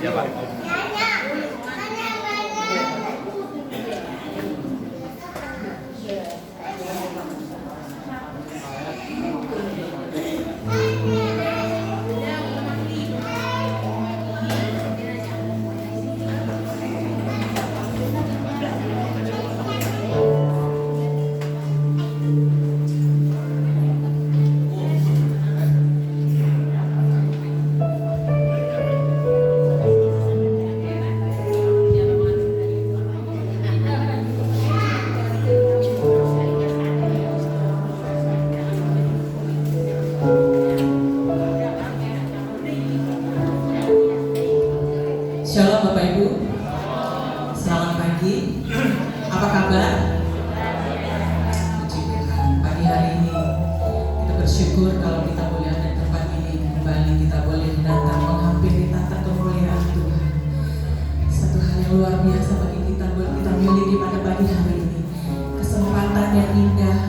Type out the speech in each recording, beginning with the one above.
Ya Pak. Shalom Bapak Ibu, selamat pagi. Apa kabar? Puji Tuhan. Pagi hari ini kita bersyukur kalau kita boleh ada di tempat ini kembali, kita boleh datang menghampiri tata kemuliaan Tuhan. Satu hal yang luar biasa bagi kita, buat kita miliki pada pagi hari ini. Kesempatan yang indah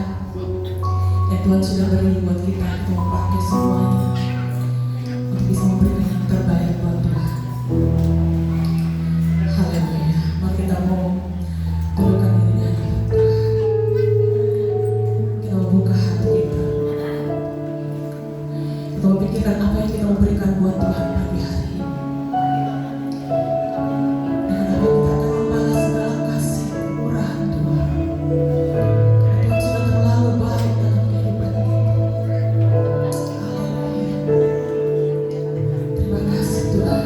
yang Tuhan sudah beri buat kita untuk memakai semuanya untuk bisa memberikan yang terbaik buat Tuhan. Haleluya. Mari kita mau tundukkan diri hadapan Tuhan. Kita mau buka hati kita. Kita mau pikirkan apa yang kita mau berikan buat Tuhan pagi hari ini. Dengan apa kita akan membalas segala kasih kemurahan Tuhan. Karena Tuhan sudah terlalu baik dalam kehidupan kita. Haleluya. Terima kasih Tuhan.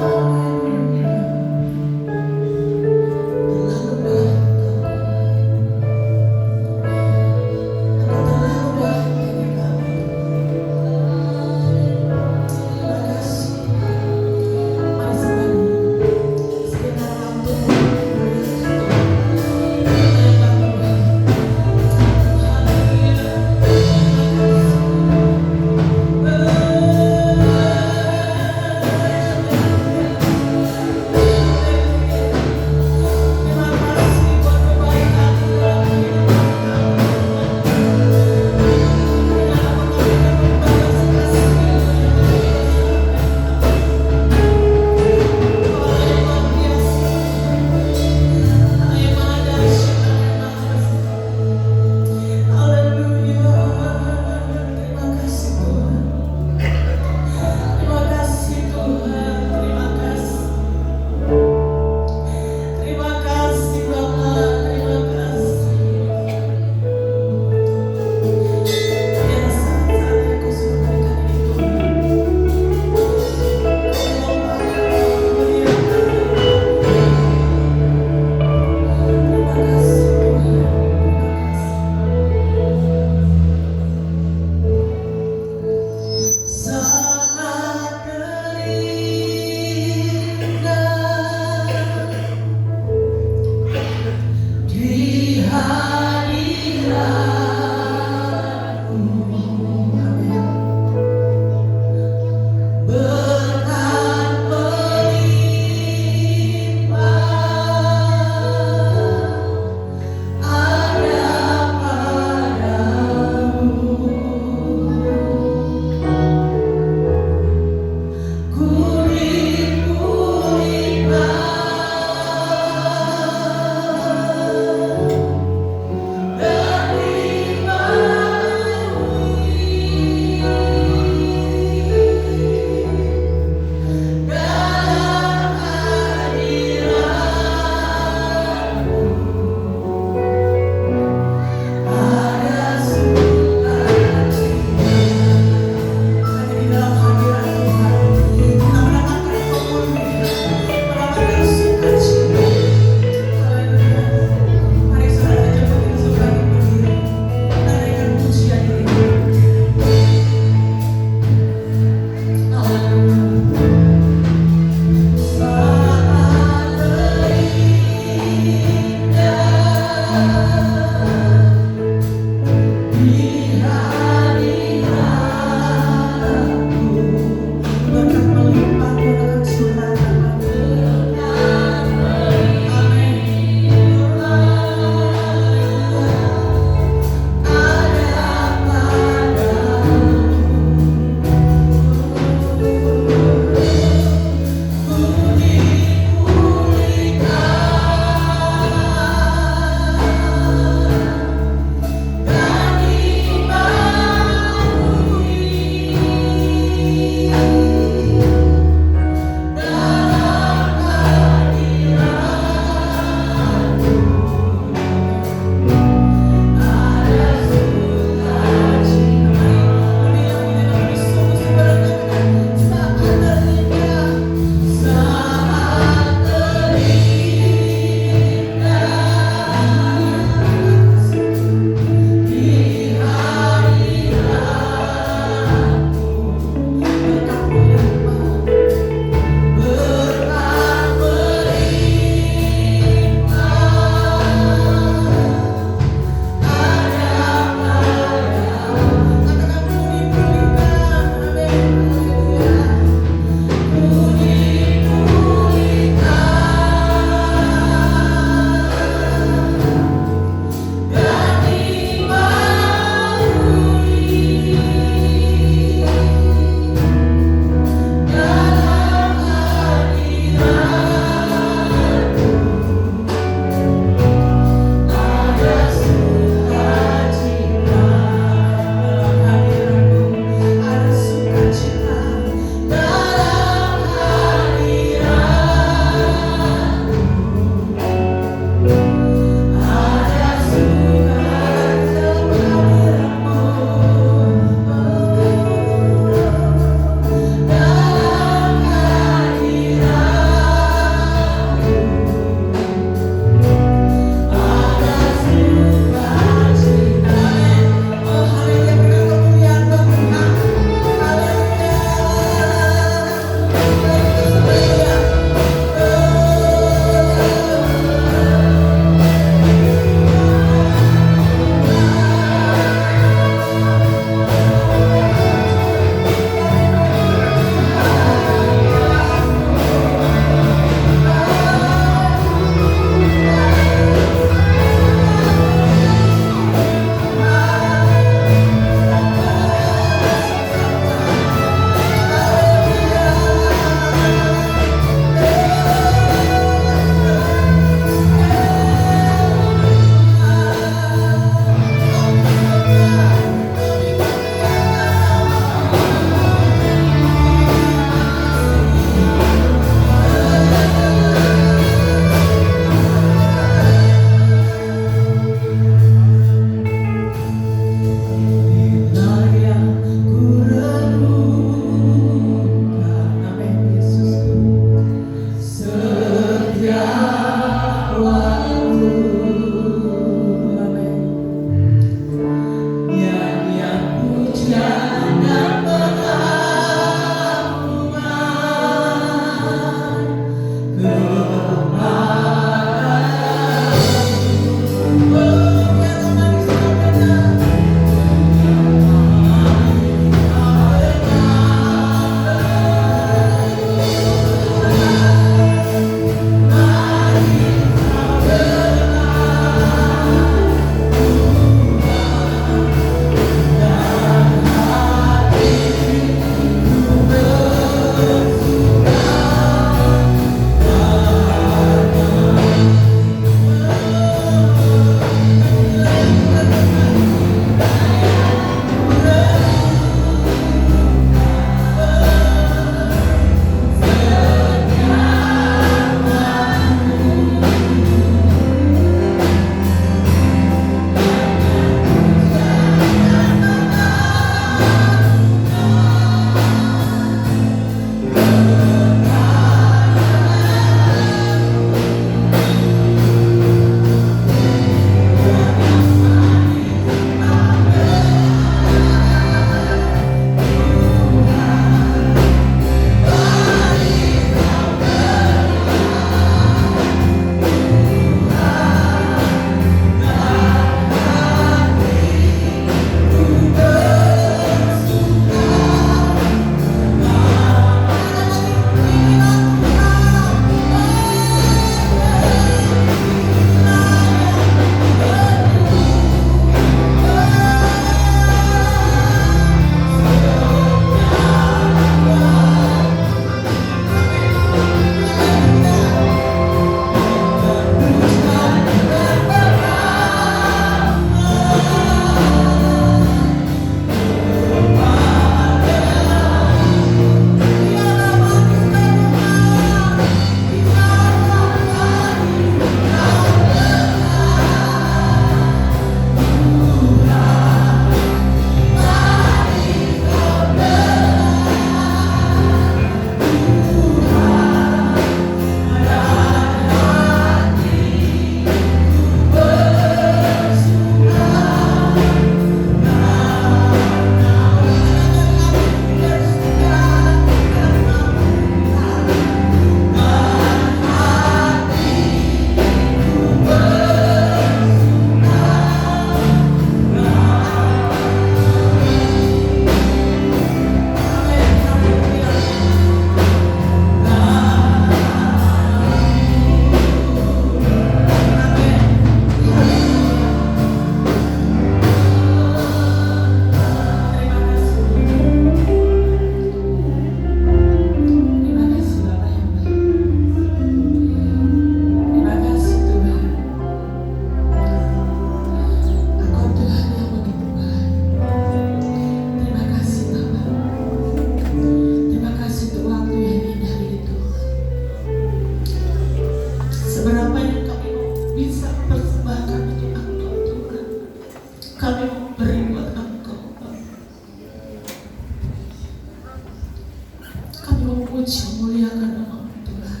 memuji memuliakan nama Tuhan.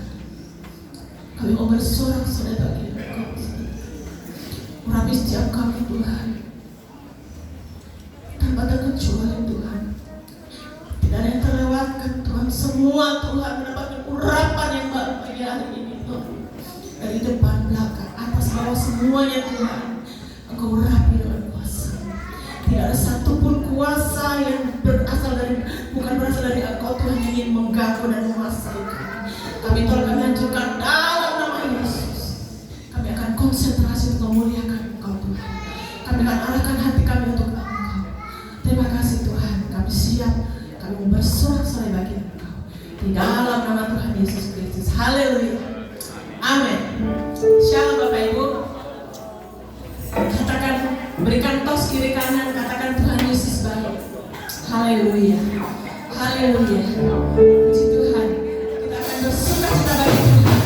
Kami mau bersorak-sorai bagi Engkau. Urapi setiap kami Tuhan, tanpa terkecuali Tuhan. Tidak ada yang terlewatkan Tuhan. Semua Tuhan mendapatkan urapan yang baru pagi hari ini Tuhan. Dari depan, belakang, atas, bawah, semuanya Tuhan Engkau urapi dengan kuasa. Tidak ada satupun kuasa yang bukan berasal dari Engkau Tuhan yang ingin mengganggu dan menguasai kami. Tuhan kami hancurkan dalam nama Yesus. Kami akan konsentrasi untuk memuliakan Engkau Tuhan. Kami akan arahkan hati kami untuk Engkau. Terima kasih Tuhan. Kami siap. Kami mau bersorak-sorai bagi Engkau. Di dalam nama Tuhan Yesus Kristus. Haleluya. Amin. Shalom Bapak Ibu. Katakan, berikan tos kiri kanan, katakan Tuhan Yesus baik. Haleluya. Haleluya. Puji Tuhan. Kita akan bersuka-cita bagi Tuhan.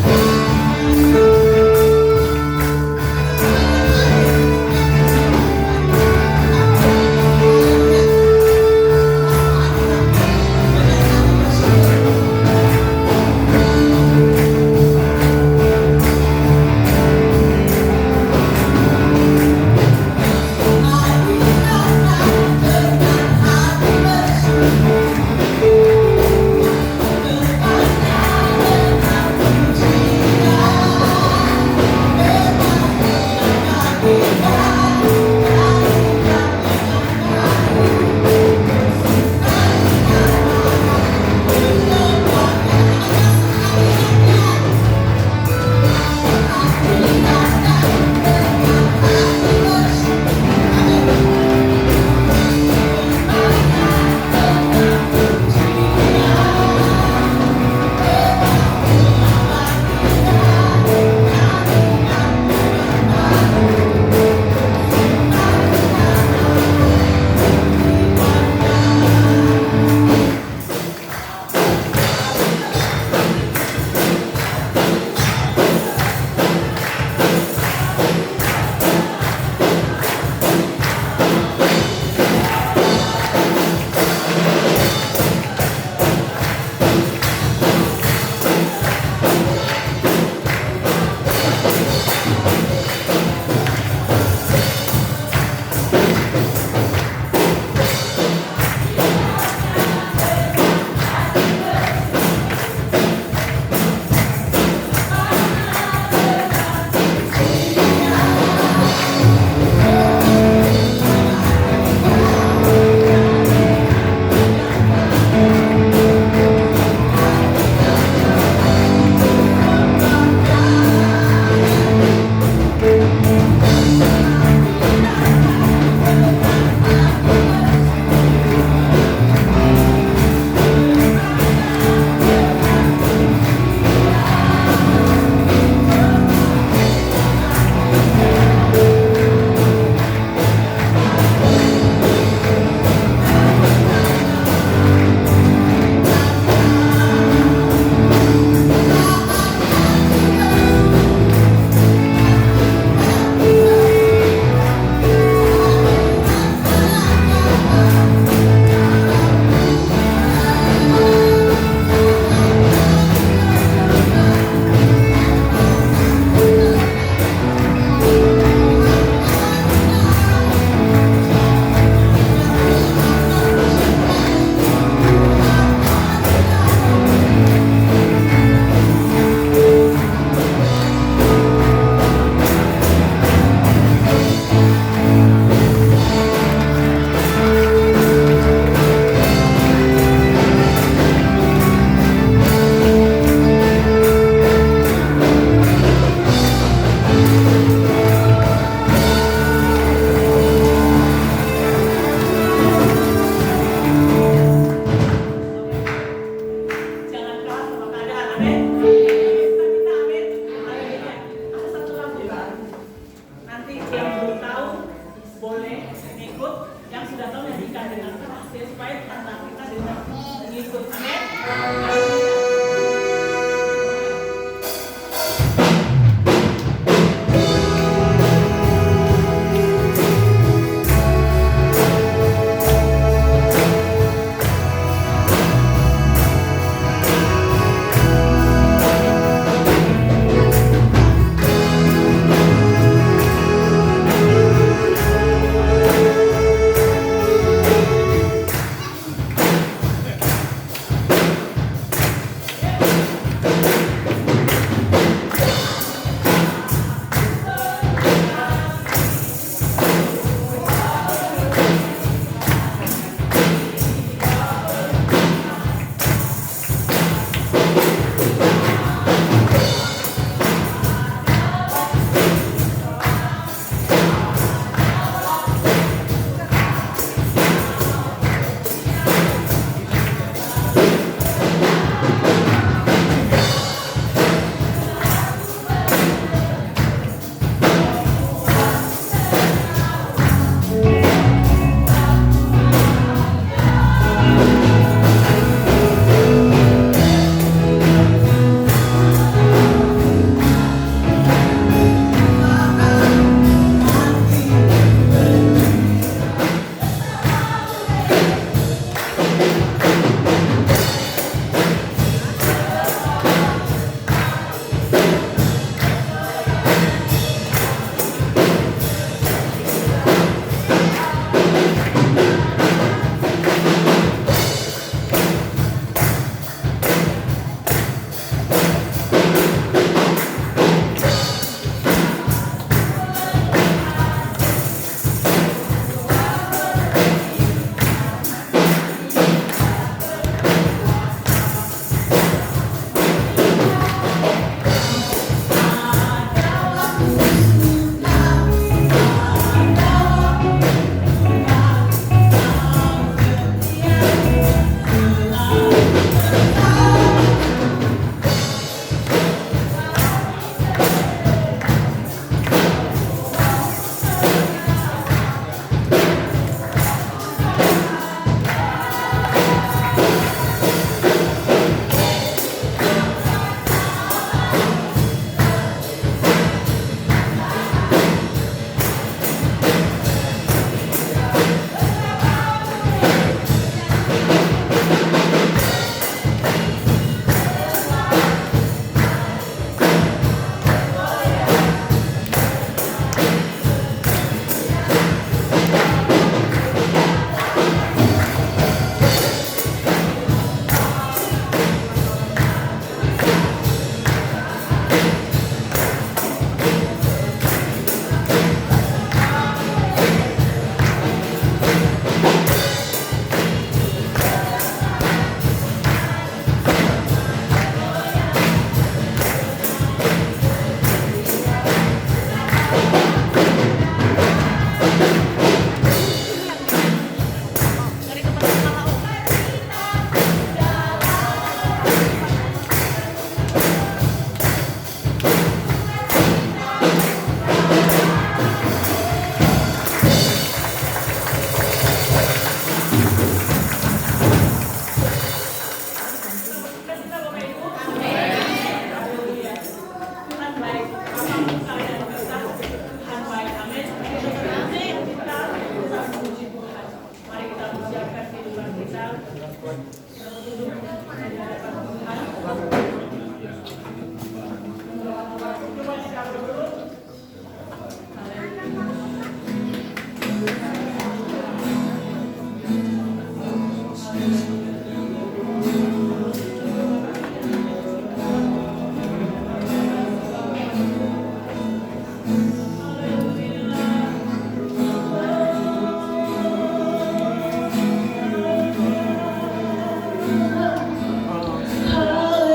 Haleluya.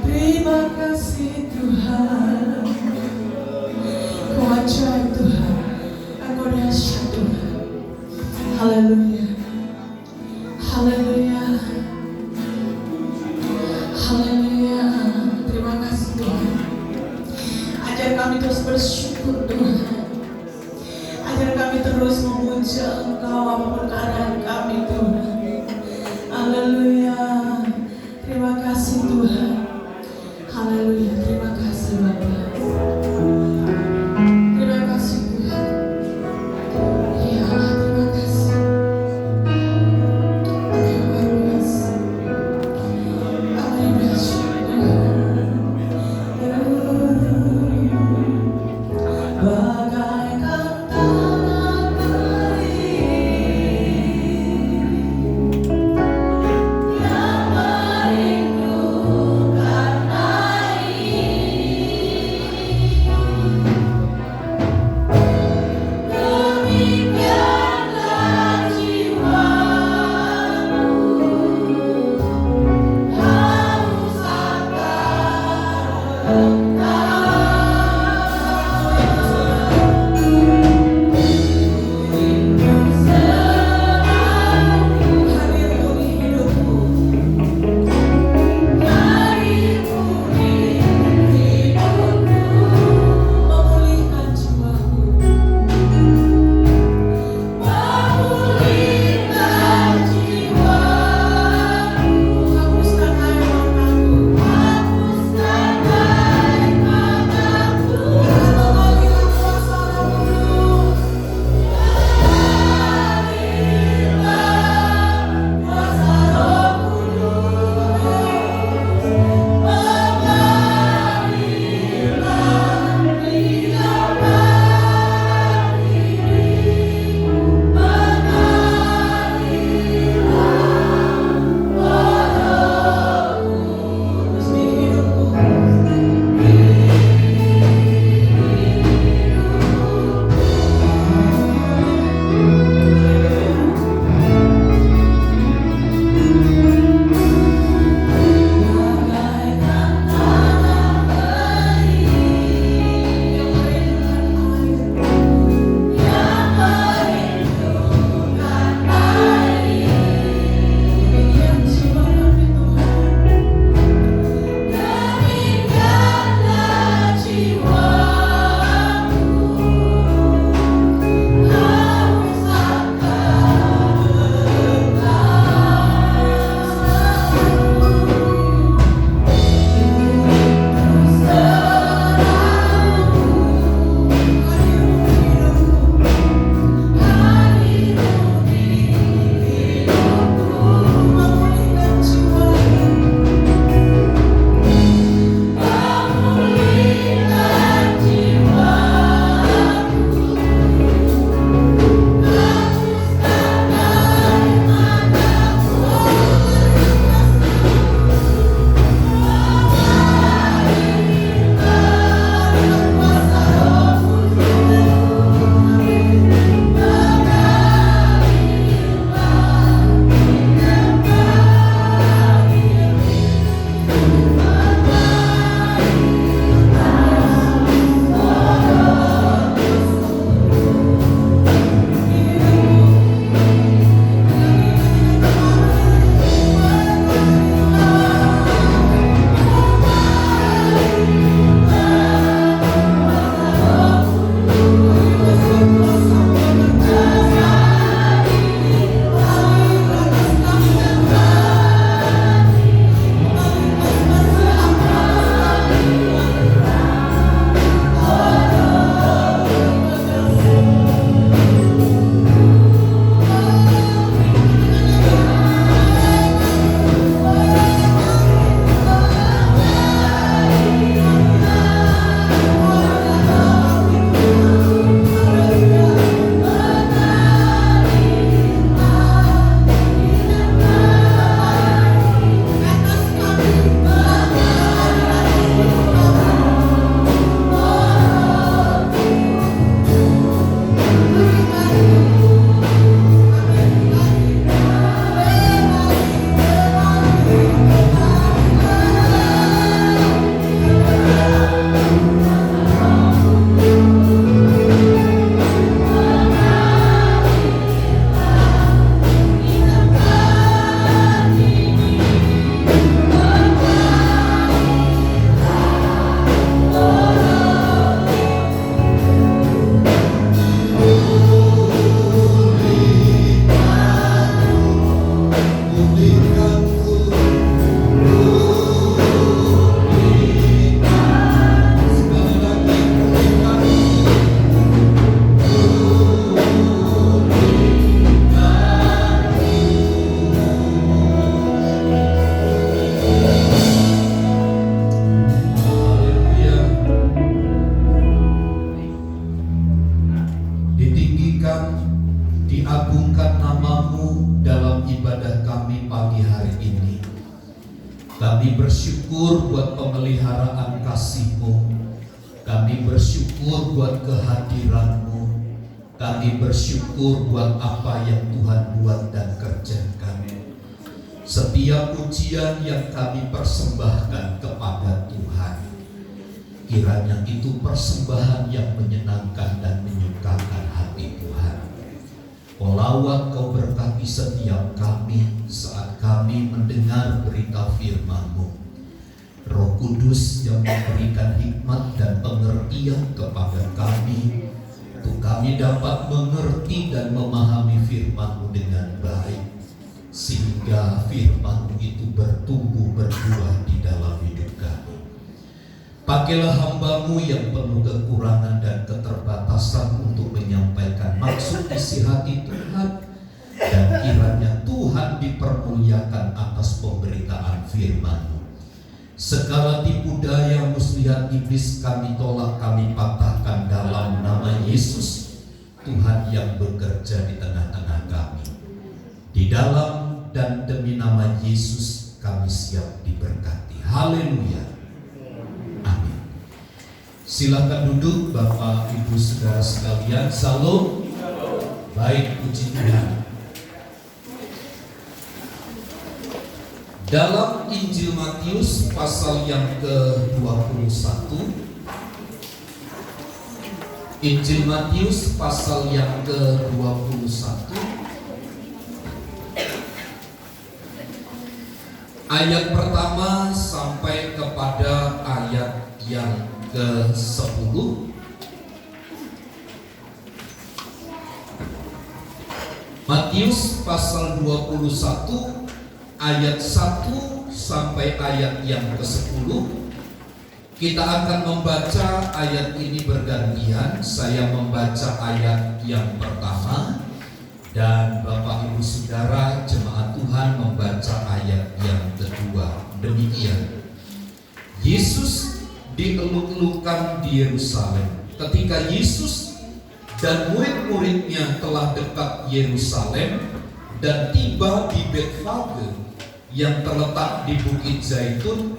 Terima kasih Tuhan. Kau ajaib Tuhan. Engkau dahsyat Tuhan. Haleluya. Haleluya. Haleluya. Terima kasih Tuhan. Ajar kami terus bersyukur Tuhan. Ajar kami terus memuja Engkau apapun keadaan kami Tuhan. Haleluya. Terima kasih Tuhan. Haleluya. Terima kasih Bapa. Terima kasih Tuhan. Ya, terima kasih. Terima kasih. Haleluya. Bagaikan tanah kering Kami bersyukur buat pemeliharaan kasih-Mu. Kami bersyukur buat kehadiran-Mu. Kami bersyukur buat apa yang Tuhan buat dan kerjakan. Setiap pujian yang kami persembahkan kepada Tuhan, kiranya itu persembahan yang menyenangkan dan menyukakan hati Tuhan. Olawat Kau berkati setiap kami saat kami mendengar berita firman-Mu. Roh Kudus yang memberikan hikmat dan pengertian kepada kami, untuk kami dapat mengerti dan memahami firman-Mu dengan baik, sehingga firman-Mu itu bertumbuh berbuah di dalam hidup kami. Pakailah hamba-Mu yang penuh kekurangan dan keterbatasan untuk menyampaikan maksud isi hati Tuhan, dan kiranya Tuhan dipermuliakan atas pemberitaan firman-Mu. Segala tipu daya muslihat iblis kami tolak, kami patahkan dalam nama Yesus, Tuhan yang bekerja di tengah-tengah kami. Di dalam dan demi nama Yesus kami siap diberkati. Haleluya. Amin. Silakan duduk Bapak Ibu Saudara sekalian. Salam. Baik, puji Tuhan. Dalam Injil Matius pasal yang ke-21, Injil Matius pasal yang ke-21, ayat pertama sampai kepada ayat yang ke-10. Matius pasal 21 ayat 1 sampai ayat yang ke-10. Kita akan membaca ayat ini bergantian. Saya membaca ayat yang pertama dan Bapak Ibu Saudara jemaat Tuhan membaca ayat yang kedua. Demikian. Yesus dieluk-elukan di Yerusalem. Ketika Yesus dan murid-muridnya telah dekat Yerusalem dan tiba di Betfage yang terletak di Bukit Zaitun,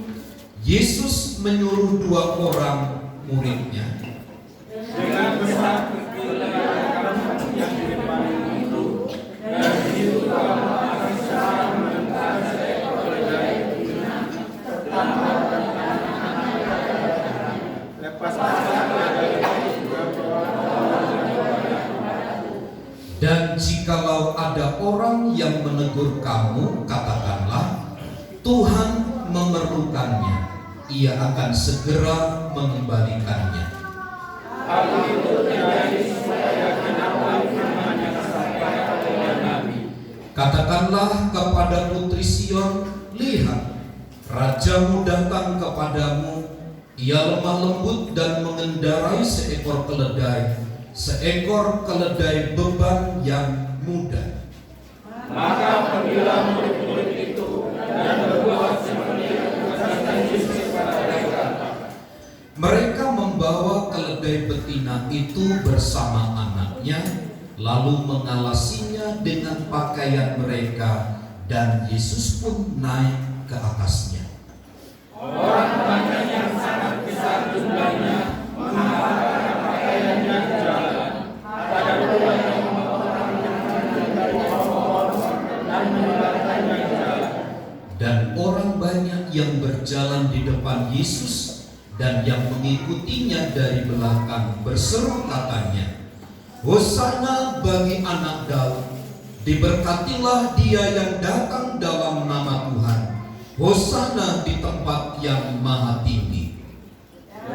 Yesus menyuruh 2 orang muridnya dengan besar kamu yang di depan itu, dan di situ kamu akan secara menentang seekor keledai betina, lepaslah keledai juga. Dan jikalau ada orang yang menegur kamu, katakanlah, Tuhan memerlukannya, ia akan segera mengembalikannya. Hal itu terjadi supaya genaplah firman yang disampaikan oleh Nabi. Katakanlah kepada putri Sion, lihat, rajamu datang kepadamu, ia lemah lembut dan mengendarai seekor keledai beban yang mudah. Maka pergilah murid-murid itu dan berbuat seperti yang dikatakan Yesus kepada mereka. Mereka membawa keledai betina itu bersama anaknya, lalu mengalasinya dengan pakaian mereka, dan Yesus pun naik ke atasnya. Orang banyak yang sangat besar jumlahnya menghalalkan pakaiannya di jalan. Ada pula yang dan orang banyak yang berjalan di depan Yesus dan yang mengikutinya dari belakang berseru katanya, Hosana bagi anak Daud, diberkatilah dia yang datang dalam nama Tuhan, Hosana di tempat yang maha tinggi.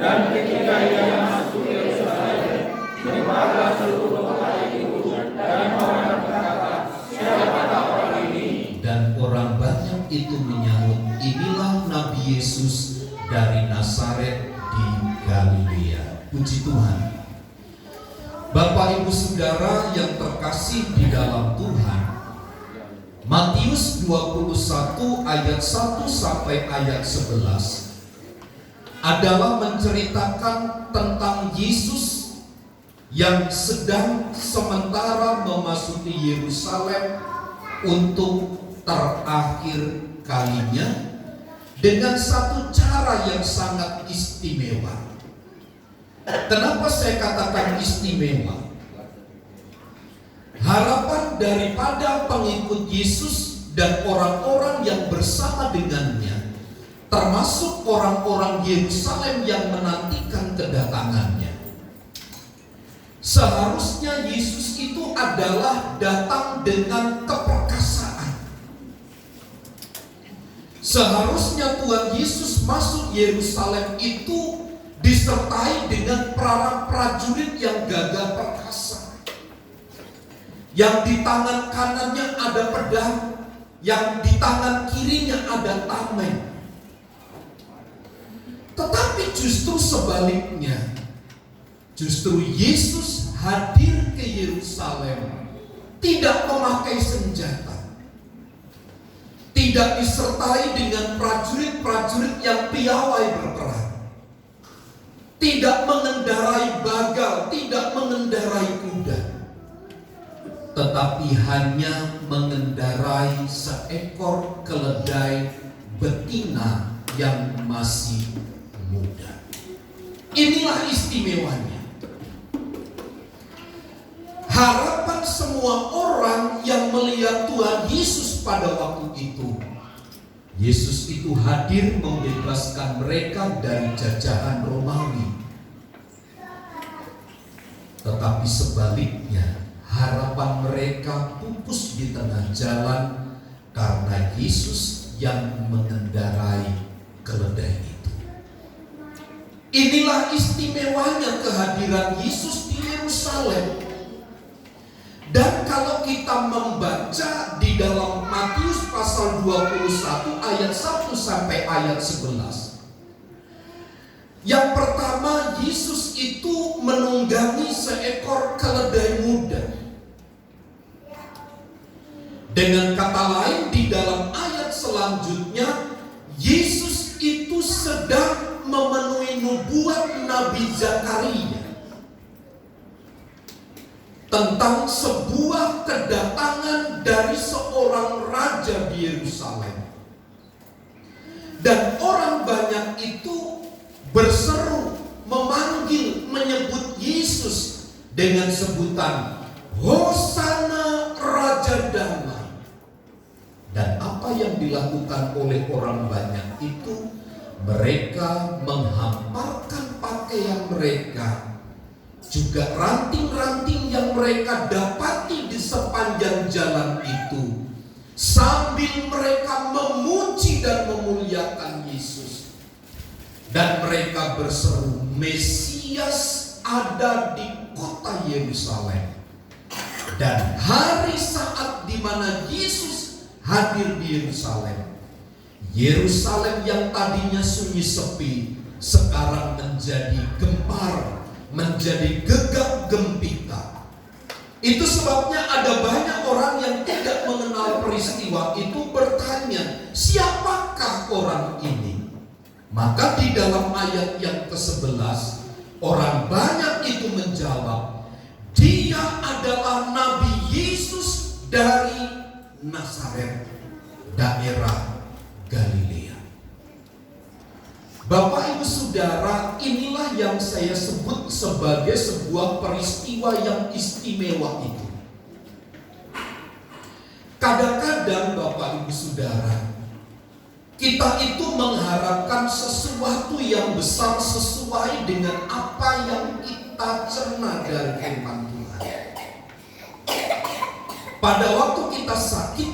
Dan ketika ia masuk ke Yerusalem, berbalah seluruh kota itu, dan orang berkata, siapakah orang ini? Dan orang banyak itu menyahut, inilah Nabi Yesus dari Nazaret di Galilea. Puji Tuhan. Bapak Ibu Saudara yang terkasih di dalam Tuhan, Matius 21 ayat 1 sampai ayat 11 adalah menceritakan tentang Yesus yang sedang sementara memasuki Yerusalem untuk terakhir kalinya, dengan satu cara yang sangat istimewa. Kenapa saya katakan istimewa? Harapan daripada pengikut Yesus dan orang-orang yang bersama dengannya, termasuk orang-orang Yerusalem yang menantikan kedatangannya. Seharusnya Yesus itu adalah datang dengan keperkasaan. Seharusnya Tuhan Yesus masuk Yerusalem itu disertai dengan para prajurit yang gagah perkasa, yang di tangan kanannya ada pedang, yang di tangan kirinya ada tameng. Tetapi justru sebaliknya, justru Yesus hadir ke Yerusalem tidak memakai senjata, tidak disertai dengan prajurit-prajurit yang piawai berperang, tidak mengendarai bagal, tidak mengendarai kuda, tetapi hanya mengendarai seekor keledai betina yang masih muda. Inilah istimewanya. Harapan semua orang yang melihat Tuhan Yesus pada waktu itu, Yesus itu hadir membebaskan mereka dari jajahan Romawi. Tetapi sebaliknya, harapan mereka pupus di tengah jalan karena Yesus yang mengendarai keledai itu. Inilah istimewanya kehadiran Yesus di Yerusalem. Dan kalau kita membaca di dalam Matius pasal 21 ayat 1 sampai ayat 11, yang pertama, Yesus itu menunggangi seekor keledai muda. Dengan kata lain, di dalam ayat selanjutnya, Yesus itu sedang memenuhi nubuat Nabi Zakaria tentang sebuah kedatangan dari seorang raja di Yerusalem. Dan orang banyak itu berseru, memanggil, menyebut Yesus dengan sebutan Hosana Raja Damai. Dan apa yang dilakukan oleh orang banyak itu, mereka menghamparkan pakaian mereka, juga ranting-ranting yang mereka dapati di sepanjang jalan itu, sambil mereka memuji dan memuliakan Yesus. Dan mereka berseru, Mesias ada di kota Yerusalem. Dan hari saat di mana Yesus hadir di Yerusalem, Yerusalem yang tadinya sunyi sepi, sekarang menjadi gempar, menjadi gegap gempita. Itu sebabnya ada banyak orang yang tidak mengenal peristiwa itu bertanya, siapakah orang ini? Maka di dalam ayat yang ke-11, orang banyak itu menjawab, dia adalah Nabi Yesus dari Nazaret, daerah Galilea. Bapak Ibu Saudara, inilah yang saya sebut sebagai sebuah peristiwa yang istimewa itu. Kadang-kadang Bapak Ibu Saudara, kita itu mengharapkan sesuatu yang besar sesuai dengan apa yang kita cerna dari firman Tuhan. Pada waktu kita sakit,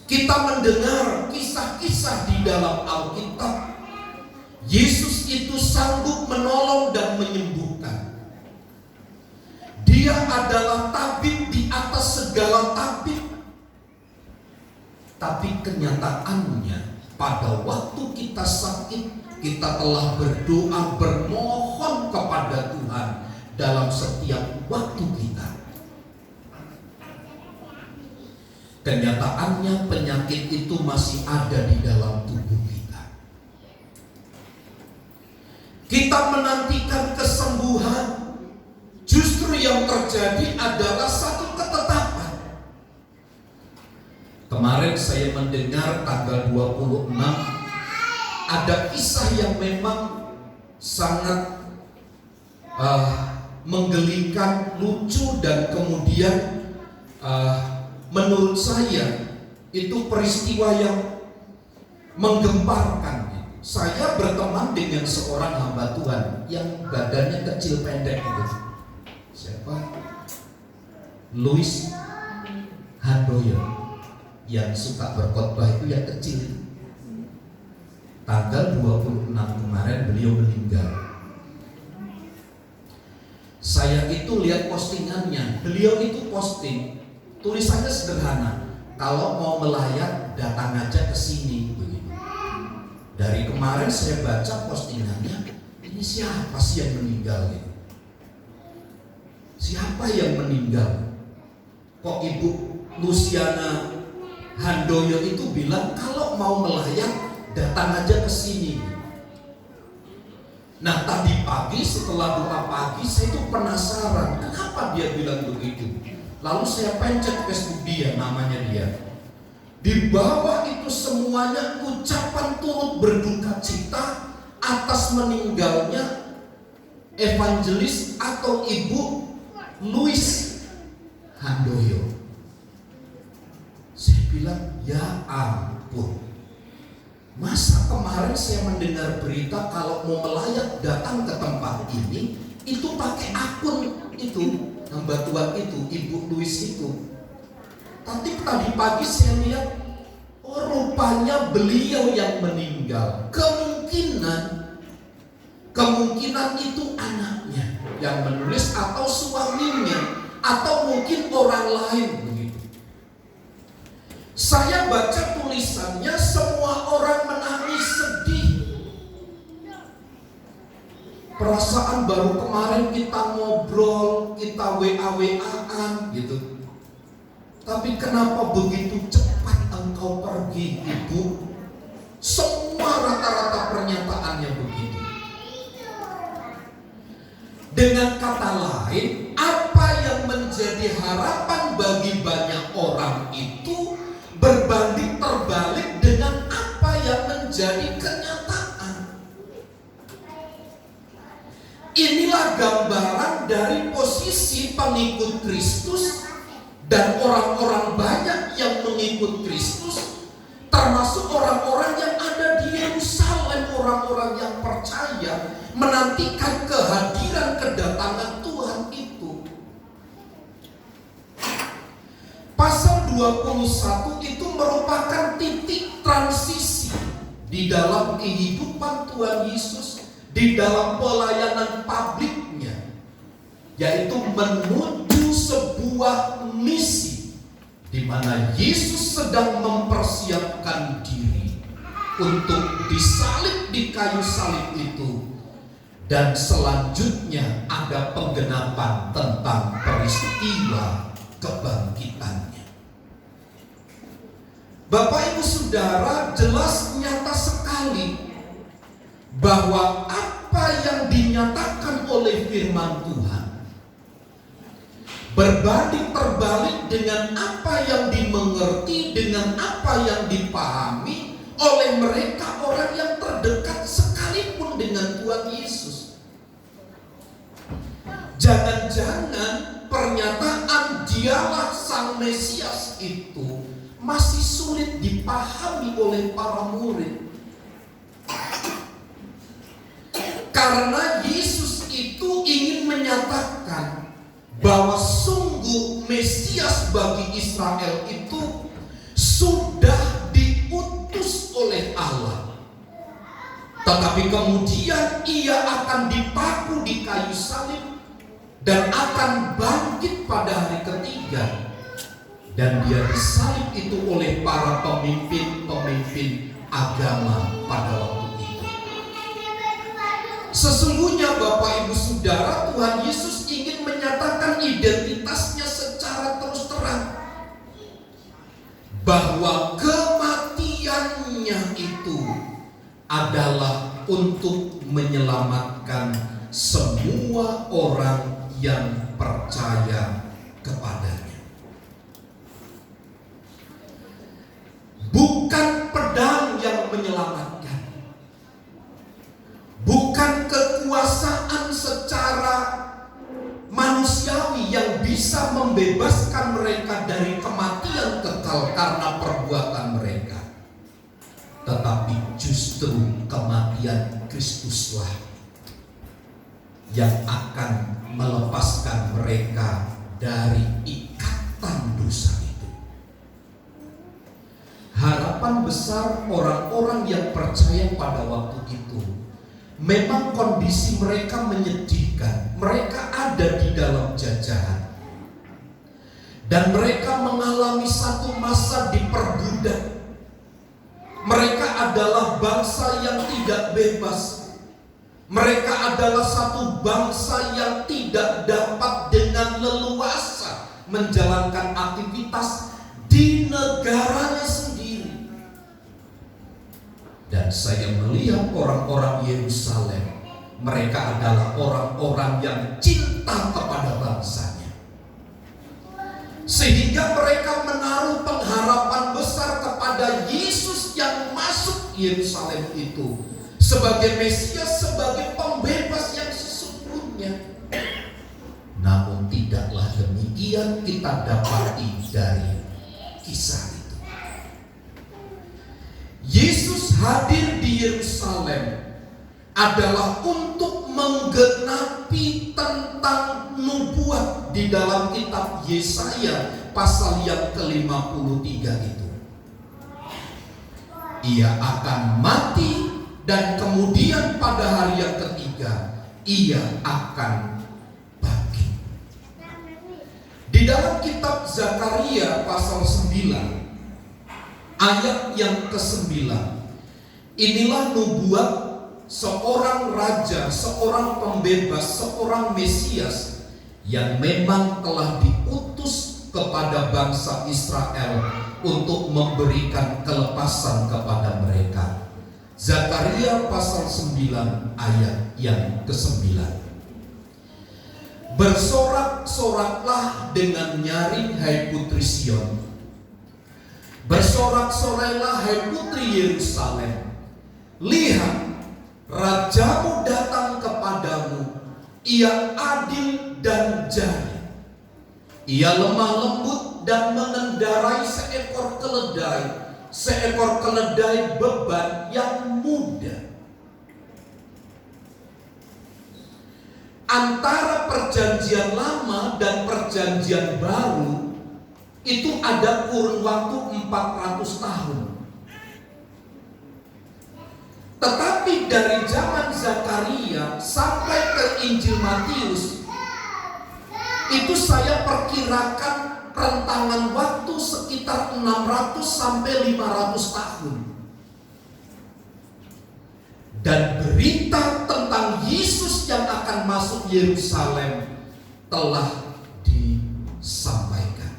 kita mendengar kisah-kisah di dalam Alkitab. Yesus itu sanggup menolong dan menyembuhkan. Dia adalah tabib di atas segala tabib. Tapi kenyataannya, pada waktu kita sakit, kita telah berdoa, bermohon kepada Tuhan dalam setiap waktu kita. Kenyataannya penyakit itu masih ada di dalam tubuh kita. Kita menantikan kesembuhan, justru yang terjadi adalah satu ketetapan. Kemarin kemarin saya mendengar tanggal 26 ada kisah yang memang sangat menggelikan, lucu, dan kemudian menurut saya itu peristiwa yang menggemparkan. Saya berteman dengan seorang hamba Tuhan yang badannya kecil pendek itu. Siapa? Louis Handoyo, yang suka berkhotbah itu, yang kecil itu. Tanggal 26 kemarin beliau meninggal. Saya itu lihat postingannya. Beliau itu posting, tulisannya sederhana, kalau mau melayat datang aja ke sini. Dari kemarin saya baca postingannya, ini siapa sih yang meninggal gitu? Siapa yang meninggal? Kok Ibu Luciana Handoyo itu bilang kalau mau melayat datang aja ke sini. Nah, tadi pagi setelah doa pagi saya itu penasaran kenapa dia bilang begitu. Lalu saya pencet Facebook dia, namanya dia. Di bawah itu semuanya ucapan turut berduka cita atas meninggalnya evangelis atau Ibu Louis Handoyo. Saya bilang, ya ampun, masa kemarin saya mendengar berita kalau mau melayat datang ke tempat ini itu pakai akun itu hamba Tuhan itu, Ibu Louis itu. Tapi tadi pagi saya lihat, oh rupanya beliau yang meninggal. Kemungkinan itu anaknya yang menulis, atau suaminya, atau mungkin orang lain begitu. Saya baca tulisannya, semua orang menangis sedih. Perasaan baru kemarin kita ngobrol, kita WA-WA-an gitu. Tapi kenapa begitu cepat engkau pergi, Ibu? Semua rata-rata pernyataannya begitu. Dengan kata lain, apa yang menjadi harapan bagi banyak orang itu berbanding terbalik dengan apa yang menjadi kenyataan. Inilah gambaran dari posisi pengikut Kristus dan orang-orang banyak yang mengikut Kristus, termasuk orang-orang yang ada di Yerusalem, orang-orang yang percaya menantikan kehadiran kedatangan Tuhan itu. Pasal 21 itu merupakan titik transisi di dalam kehidupan Tuhan Yesus, di dalam pelayanan publiknya, yaitu menuju sebuah misi di mana Yesus sedang mempersiapkan diri untuk disalib di kayu salib itu, dan selanjutnya ada penggenapan tentang peristiwa kebangkitannya. Bapak Ibu Saudara, jelas nyata sekali bahwa apa yang dinyatakan oleh firman Tuhan berbanding terbalik dengan apa yang dimengerti, dengan apa yang dipahami oleh mereka orang yang terdekat sekalipun dengan Tuhan Yesus. Jangan-jangan pernyataan dialah Sang Mesias itu masih sulit dipahami oleh para murid. Karena Yesus itu ingin menyatakan bahwa sungguh Mesias bagi Israel itu sudah diutus oleh Allah. Tetapi kemudian ia akan dipaku di kayu salib dan akan bangkit pada hari ketiga. Dan dia disalib itu oleh para pemimpin-pemimpin agama pada waktu itu. Sesungguhnya Bapak Ibu Saudara, Tuhan Yesus ingin menyatakan identitasnya secara terus terang, bahwa kematiannya itu adalah untuk menyelamatkan semua orang yang percaya kepadanya. menyelamatkan. Bukan kekuasaan secara manusiawi yang bisa membebaskan mereka dari kematian kekal karena perbuatan mereka, tetapi justru kematian Kristuslah yang akan melepaskan mereka dari ikatan dosa itu. Harapan besar orang-orang yang percaya pada waktu itu, memang kondisi mereka menyedihkan. Mereka ada di dalam jajahan, dan mereka mengalami satu masa diperbudak. Mereka adalah bangsa yang tidak bebas. Mereka adalah satu bangsa yang tidak dapat dengan leluasa menjalankan aktivitas di negaranya sendiri. Dan saya melihat orang-orang Yerusalem, mereka adalah orang-orang yang cinta kepada bangsanya, sehingga mereka menaruh pengharapan besar kepada Yesus yang masuk Yerusalem itu sebagai Mesias, sebagai pembebas yang sesungguhnya. Namun tidaklah demikian kita dapati dari kisah itu. Yesus hadir di Yerusalem adalah untuk menggenapi tentang nubuat di dalam kitab Yesaya pasal yang ke-53 itu. Ia akan mati dan kemudian pada hari yang ketiga ia akan bangkit. Di dalam kitab Zakaria pasal 9 ayat yang ke-9, inilah nubuat seorang raja, seorang pembebas, seorang Mesias yang memang telah diutus kepada bangsa Israel untuk memberikan kelepasan kepada mereka. Zakaria pasal 9 ayat yang ke-9. Bersorak-soraklah dengan nyaring hai putri Sion. Bersorak-sorailah hai putri Yerusalem. Lihat, rajamu datang kepadamu. Ia adil dan jaya. Ia lemah lembut dan mengendarai seekor keledai. Seekor keledai beban yang muda. Antara perjanjian lama dan perjanjian baru itu ada kurun waktu 400 tahun. Tetapi dari zaman Zakaria sampai ke Injil Matius, itu saya perkirakan rentangan waktu sekitar 600 sampai 500 tahun. Dan berita tentang Yesus yang akan masuk Yerusalem telah disampaikan.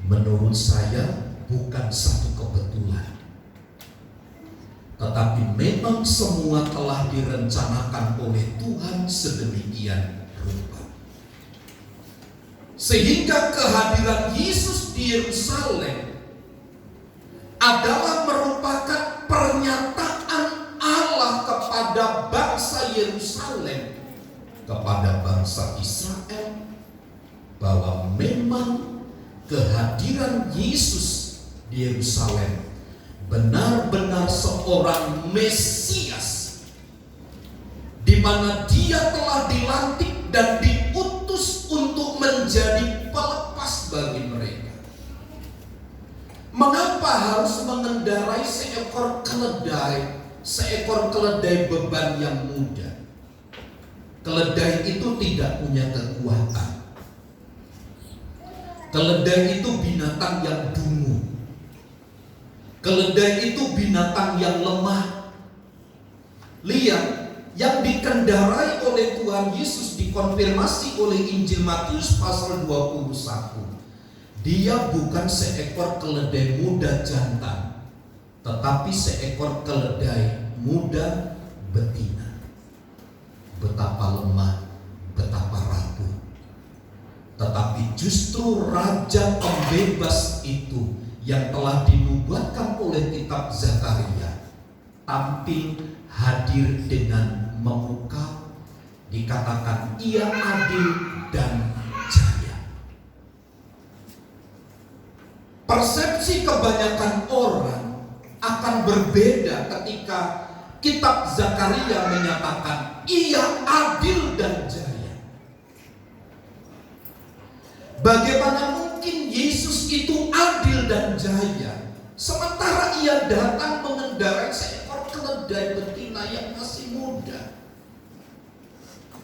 Menurut saya bukan satu kebetulan, tetapi memang semua telah direncanakan oleh Tuhan sedemikian rupa, sehingga kehadiran Yesus di Yerusalem adalah merupakan pernyataan Allah kepada bangsa Yerusalem, kepada bangsa Israel, bahwa memang kehadiran Yesus di Yerusalem benar-benar seorang Mesias, di mana dia telah dilantik dan diutus untuk menjadi pelepas bagi mereka. Mengapa harus mengendarai seekor keledai beban yang muda? Keledai itu tidak punya kekuatan. Keledai itu binatang yang dungu. Keledai itu binatang yang lemah. Lihat, yang dikendarai oleh Tuhan Yesus dikonfirmasi oleh Injil Matius pasal 21. Dia bukan seekor keledai muda jantan, tetapi seekor keledai muda betina. Betapa lemah, betapa rapuh. Tetapi justru raja pembebas itu yang telah dinubuatkan oleh kitab Zakaria tampil hadir dengan memukau. Dikatakan ia adil dan jaya. Persepsi kebanyakan orang akan berbeda ketika kitab Zakaria menyatakan ia adil dan jaya. Bagaimana mungkin Yesus itu adil dan jaya sementara ia datang mengendarai seekor keledai betina yang masih muda?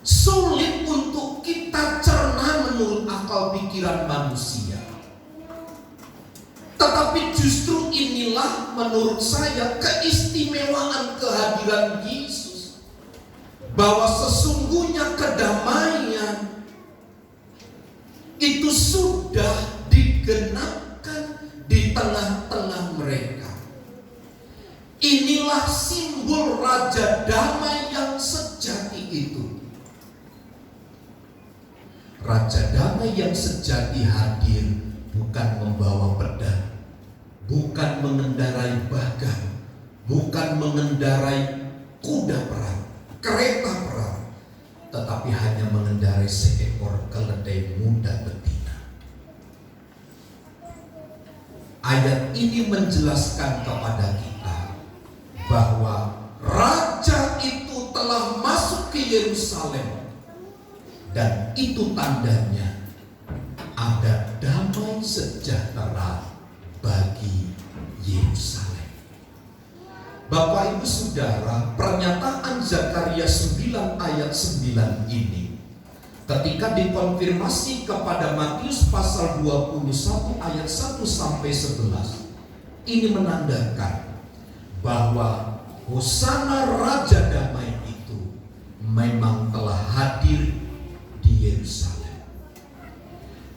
Sulit untuk kita cerna menurut akal pikiran manusia. Tetapi justru inilah menurut saya keistimewaan kehadiran Yesus, bahwa sesungguhnya kedamaian itu sudah digenapkan di tengah-tengah mereka. Inilah simbol Raja Damai yang sejati itu. Raja Damai yang sejati hadir bukan membawa pedang, bukan mengendarai bagan, bukan mengendarai kuda perang, kereta perang, tetapi hanya mengendarai seekor keledai muda betina. Ayat ini menjelaskan kepada kita bahwa Raja itu telah masuk ke Yerusalem, dan itu tandanya ada damai sejahtera bagi Yerusalem. Bapak Ibu Saudara, pernyataan Zakaria 9 ayat 9 ini ketika dikonfirmasi kepada Matius pasal 21 ayat 1 sampai 11, ini menandakan bahwa Hosana Raja Damai itu memang telah hadir di Yerusalem.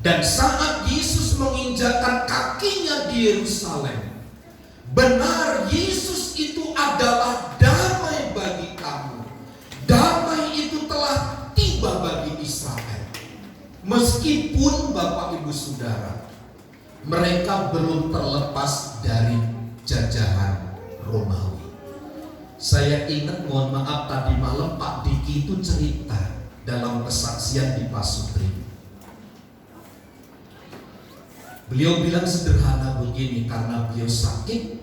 Dan saat Yesus menginjakkan kakinya di Yerusalem, benar Yesus itu adalah damai bagi kamu. Damai itu telah tiba bagi Israel. Meskipun Bapak Ibu Saudara, mereka belum terlepas dari jajahan Romawi. Saya ingat, mohon maaf, tadi malam Pak Diki itu cerita dalam kesaksian di Pasutri. Beliau bilang sederhana begini, karena beliau sakit,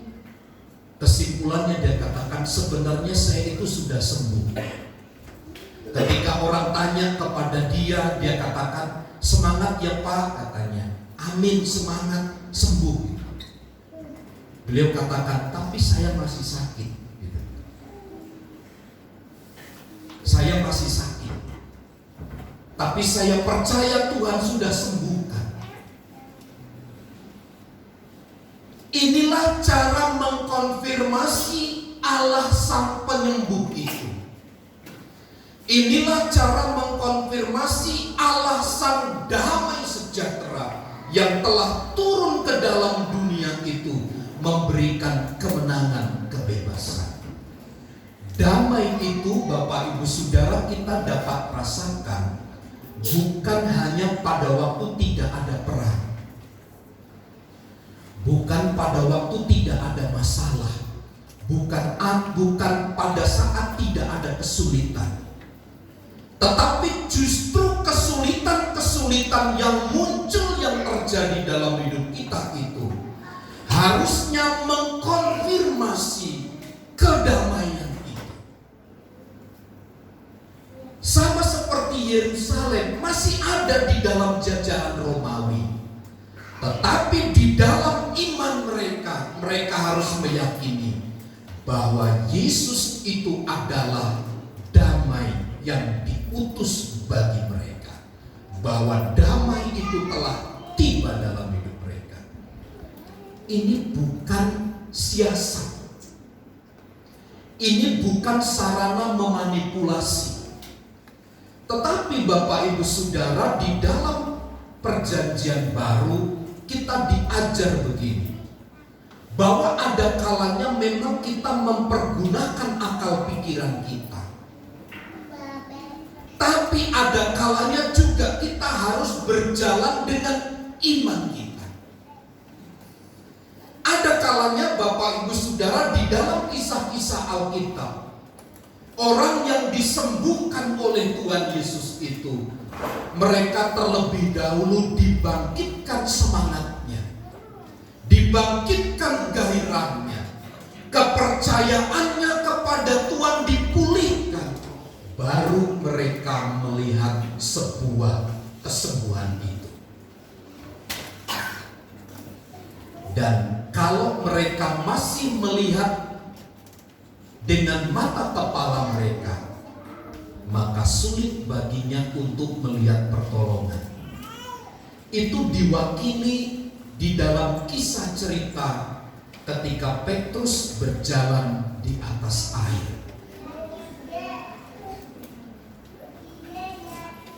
kesimpulannya dia katakan sebenarnya saya itu sudah sembuh. Ketika orang tanya kepada dia, dia katakan semangat ya Pak, katanya. Amin, semangat, sembuh. Beliau katakan tapi saya masih sakit. Saya masih sakit, tapi saya percaya Tuhan sudah sembuhkan. Inilah cara mengkonfirmasi Allah Sang Penyembuh itu. Inilah cara mengkonfirmasi Allah Sang Damai Sejahtera yang telah turun ke dalam dunia itu, memberikan kemenangan, kebebasan. Damai itu Bapak Ibu Saudara kita dapat rasakan bukan hanya pada waktu tidak ada perang, bukan pada waktu tidak ada masalah, bukan pada saat tidak ada kesulitan, tetapi justru kesulitan-kesulitan yang muncul, yang terjadi dalam hidup kita itu harusnya mengkonfirmasi kedamaian. Sama seperti Yerusalem masih ada di dalam jajahan Romawi, tetapi di dalam iman mereka harus meyakini bahwa Yesus itu adalah damai yang diutus bagi mereka, bahwa damai itu telah tiba dalam hidup mereka. Ini bukan siasat, ini bukan sarana memanipulasi. Tetapi Bapak Ibu Saudara, di dalam Perjanjian Baru kita diajar begini, bahwa ada kalanya memang kita mempergunakan akal pikiran kita, tapi ada kalanya juga kita harus berjalan dengan iman kita. ada kalanya Bapak Ibu Saudara di dalam kisah-kisah Alkitab, orang yang disembuhkan oleh Tuhan Yesus itu, mereka terlebih dahulu dibangkitkan semangatnya, dibangkitkan gairahnya, kepercayaannya kepada Tuhan dipulihkan. Baru mereka melihat sebuah kesembuhan itu. Dan kalau mereka masih melihat dengan mata kepala mereka, maka sulit baginya untuk melihat pertolongan. Itu diwakili di dalam kisah cerita ketika Petrus berjalan di atas air.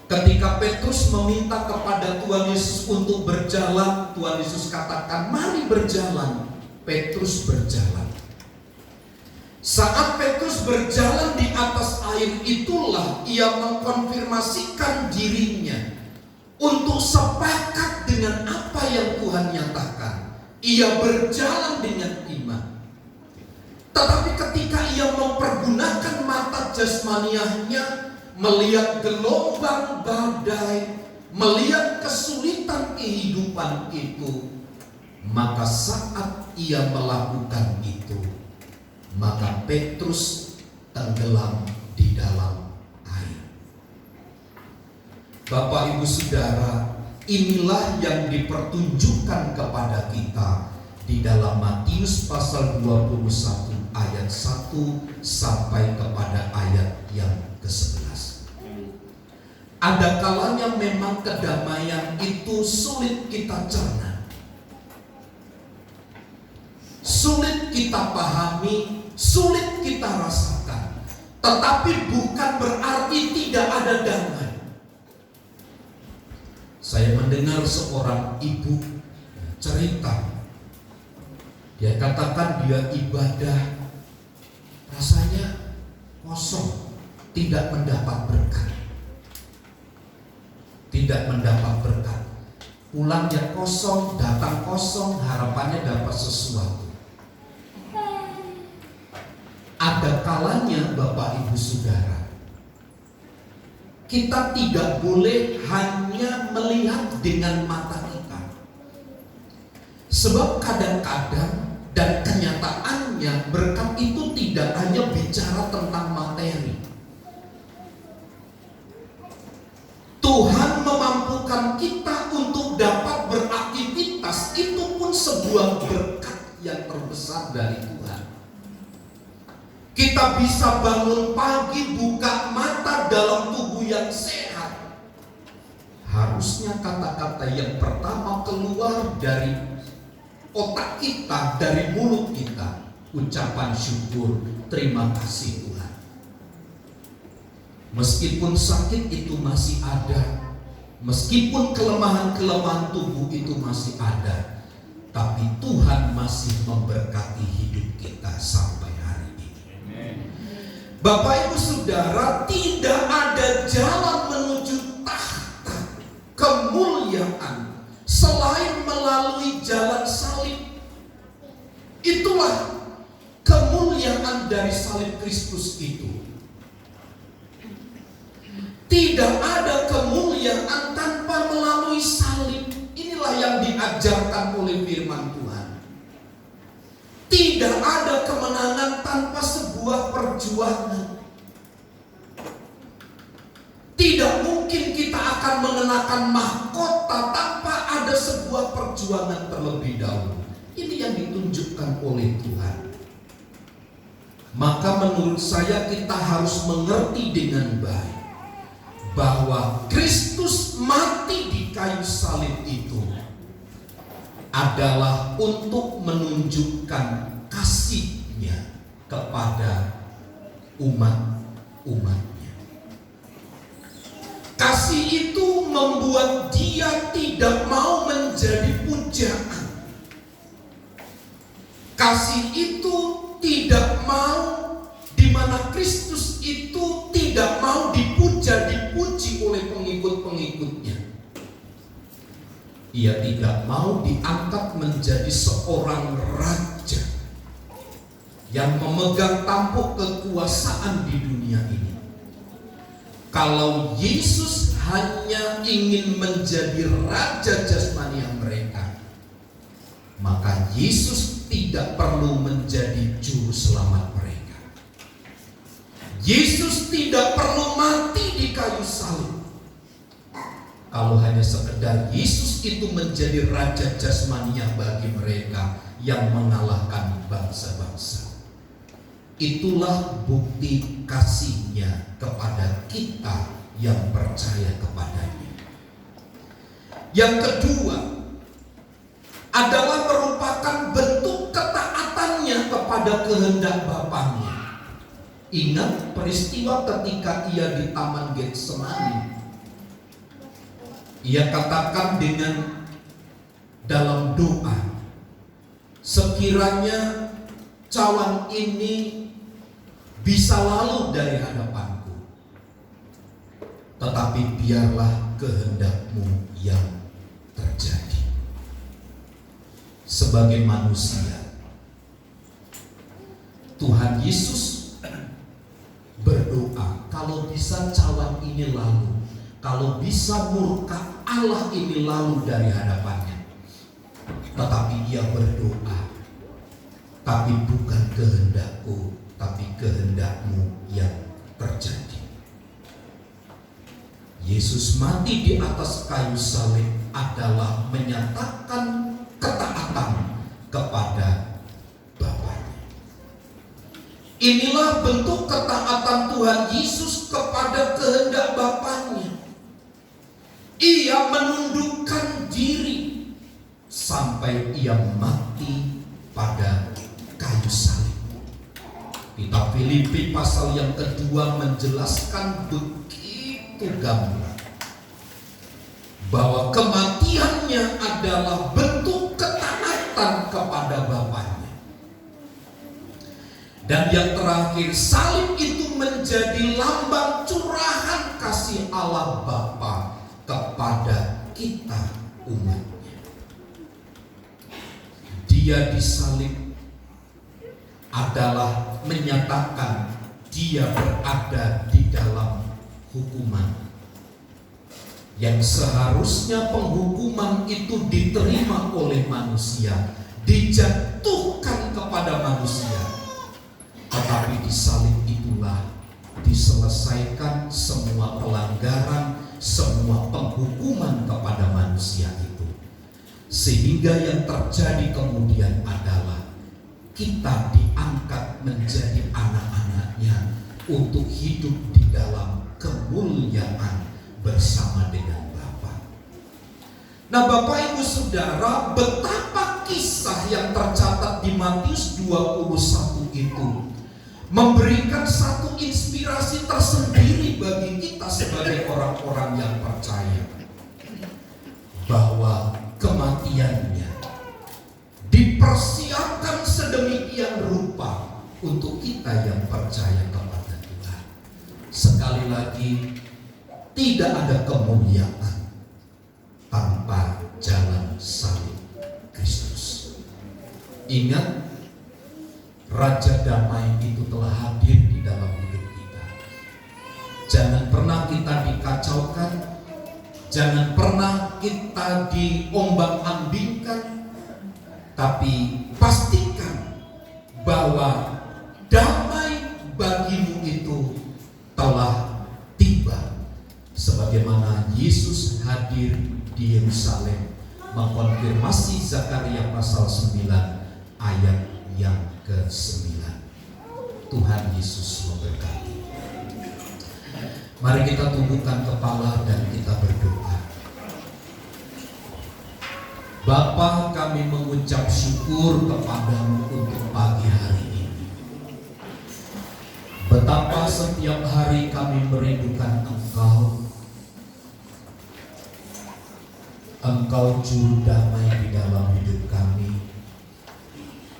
Ketika Petrus meminta kepada Tuhan Yesus untuk berjalan, Tuhan Yesus katakan, "Mari berjalan." Petrus berjalan. Saat Petrus berjalan di atas air, itulah ia mengkonfirmasikan dirinya untuk sepakat dengan apa yang Tuhan nyatakan. Ia berjalan dengan iman. Tetapi ketika ia mempergunakan mata jasmaniahnya, melihat gelombang badai, melihat kesulitan kehidupan itu, maka saat ia melakukan itu, maka Petrus tenggelam di dalam air. Bapak Ibu Saudara, inilah yang dipertunjukkan kepada kita di dalam Matius pasal 21 ayat 1 sampai kepada ayat yang ke-11. Ada kalanya memang kedamaian itu sulit kita cerna, sulit kita pahami, sulit kita rasakan. Tetapi bukan berarti tidak ada damai. Saya mendengar seorang ibu cerita. Dia katakan dia ibadah rasanya kosong, tidak mendapat berkat. Tidak mendapat berkat. Pulangnya kosong, datang kosong, harapannya dapat sesuatu. Ada kalanya Bapak Ibu Saudara, kita tidak boleh hanya melihat dengan mata kita. Sebab kadang-kadang dan kenyataannya berkat itu tidak hanya bicara tentang materi. Tuhan memampukan kita untuk dapat beraktivitas, itu pun sebuah berkat yang terbesar dari Tuhan. Kita bisa bangun pagi, buka mata dalam tubuh yang sehat. Harusnya kata-kata yang pertama keluar dari otak kita, dari mulut kita, ucapan syukur, terima kasih Tuhan. Meskipun sakit itu masih ada, meskipun kelemahan-kelemahan tubuh itu masih ada, tapi Tuhan masih memberkati hidup kita sampai hari ini. Bapak Ibu Saudara, tidak ada jalan menuju tahta kemuliaan selain melalui jalan salib. Itulah kemuliaan dari salib Kristus itu. Tidak ada kemuliaan tanpa melalui salib. Inilah yang diajarkan oleh firman Tuhan. Tidak ada kemenangan tanpa sebuah perjuangan. Tidak mungkin kita akan mengenakan mahkota tanpa ada sebuah perjuangan terlebih dahulu. Ini yang ditunjukkan oleh Tuhan. Maka menurut saya kita harus mengerti dengan baik bahwa Kristus mati di kayu salib itu adalah untuk menunjukkan kasih-Nya kepada umat-umatnya. Kasih itu membuat Dia tidak mau menjadi pujaan. Kasih itu tidak mau, di mana Kristus itu tidak mau dipuja, dipuji oleh pengikut-pengikutnya. Ia tidak mau diangkat menjadi seorang raja yang memegang tampuk kekuasaan di dunia ini. Kalau Yesus hanya ingin menjadi raja jasmania mereka, maka Yesus tidak perlu menjadi juru selamat mereka. Yesus tidak perlu mati di kayu salib. Kalau hanya sekedar Yesus itu menjadi raja jasmania bagi mereka yang mengalahkan bangsa-bangsa. Itulah bukti kasih-Nya kepada kita yang percaya kepadanya. Yang kedua adalah merupakan bentuk ketaatannya kepada kehendak Bapaknya. Ingat peristiwa ketika ia di Taman Getsemani. Ia katakan dalam doa, sekiranya cawan ini bisa lalu dari hadapanku, tetapi biarlah kehendak-Mu yang terjadi. Sebagai manusia, Tuhan Yesus berdoa, kalau bisa cawan ini lalu, kalau bisa murka Allah ini lalu dari hadapannya. Tetapi ia berdoa, tapi bukan kehendak-Ku, tapi kehendak-Mu yang terjadi. Yesus mati di atas kayu salib adalah menyatakan ketaatan kepada Bapaknya. Inilah bentuk ketaatan Tuhan Yesus kepada kehendak Bapaknya. Ia menundukkan diri sampai ia mati pada kayu salib. Kitab Filipi pasal yang kedua menjelaskan begitu gamblang bahwa kematiannya adalah bentuk ketaatan kepada Bapaknya. Dan yang terakhir, salib itu menjadi lambang curahan kasih Allah Bapa kepada kita umatnya. Dia disalib adalah menyatakan dia berada di dalam hukuman yang seharusnya penghukuman itu diterima oleh manusia, dijatuhkan kepada manusia. Tetapi di salib itulah diselesaikan semua pelanggaran, semua penghukuman kepada manusia itu. Sehingga yang terjadi kemudian adalah kita diangkat menjadi anak-anaknya untuk hidup di dalam kemuliaan bersama dengan Bapa. Nah, Bapak Ibu Saudara, betapa kisah yang tercatat di Matius 21 itu memberikan satu inspirasi tersendiri bagi kita sebagai orang-orang yang percaya, bahwa kematiannya dipersiapkan sedemikian rupa untuk kita yang percaya kepada Tuhan. Sekali lagi, tidak ada kemuliaan tanpa jalan salib Kristus. Ingat, Raja Damai itu telah hadir di dalam hidup kita. Jangan pernah kita dikacaukan, jangan pernah kita diombang-ambingkan, tapi pastikan bahwa damai bagimu itu telah tiba. Sebagaimana Yesus hadir di Yerusalem, mengkonfirmasi Zakaria pasal 9 ayat yang ke-9. Tuhan Yesus memberkati. Mari kita tundukkan kepala dan kita berdoa. Bapa, kami mengucap syukur kepadamu untuk pagi hari ini. Betapa setiap hari kami merindukan Engkau. Engkau juru damai di dalam hidup kami.